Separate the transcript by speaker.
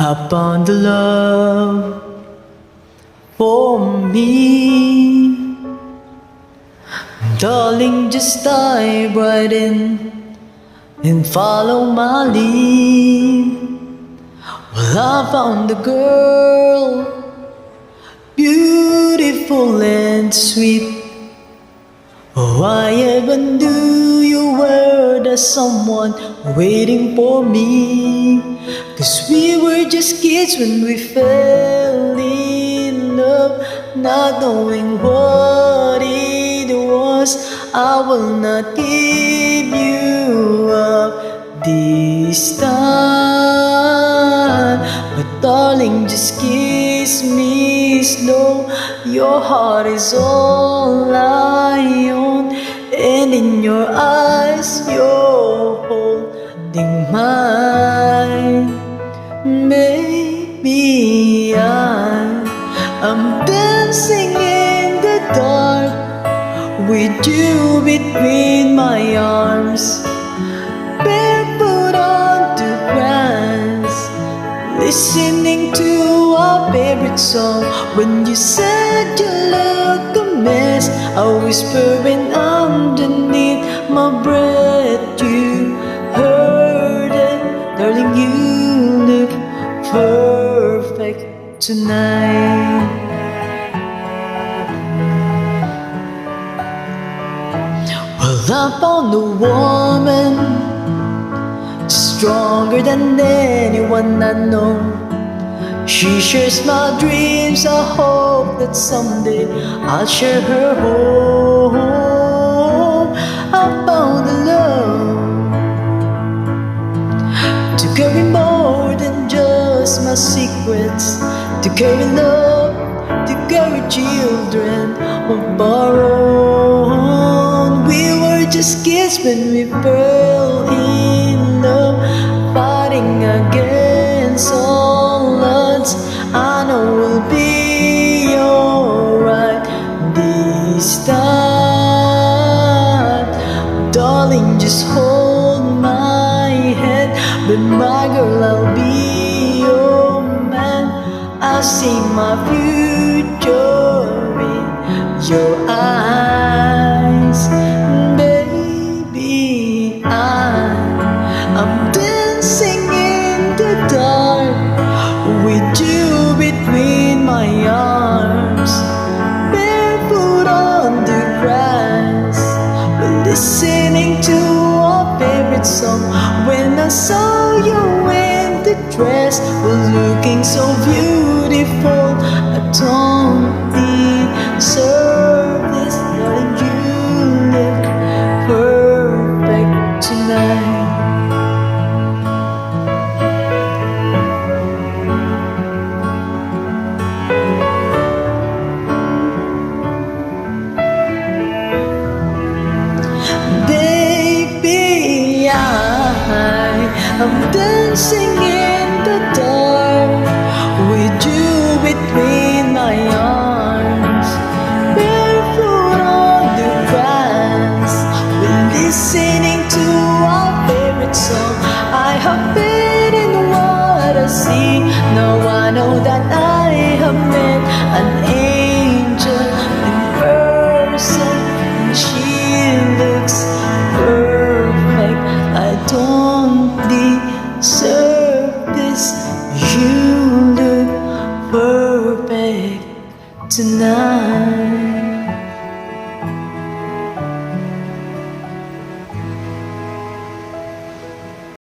Speaker 1: I found the love for me. Darling, just dive right in and follow my lead. Well, I found a girl, beautiful and sweet. Oh, I ever knew you were the someone waiting for me. 'Cause we were just kids when we fell in love, not knowing what it was. I will not give you up this time, but darling, just kiss me slow. Your heart is all I own, and in your eyes you're holding mine. Maybe I'm dancing in the dark with you between my arms, barefoot on the grass, listening to our favorite song. When you said you look a mess, I whispering underneath my breath. You heard it, darling, you look perfect tonight. Well, I found a woman stronger than anyone I know. She shares my dreams. I hope that someday I'll share her home. I found a love to carry more than just my secrets, to carry love, to carry children of our own. We were just kids when we fell in love, fighting against all odds. I know we'll be alright this time. Darling, just hold my hand. But my girl, I'll be your man. I see my future in your eyes. Baby, I'm dancing in the dark with you between my arms, barefoot on the grass, listening to our favorite song. When I saw you in the dress, was looking so beautiful, I don't deserve this. Darling, you look perfect tonight. I'm dancing in the dark with you between my arms, barefoot on the grass. We're listening to our favorite song. I have faith in what I see. Now I know that I have met an angel in person, and she looks perfect. I don't deserve this. You look perfect tonight.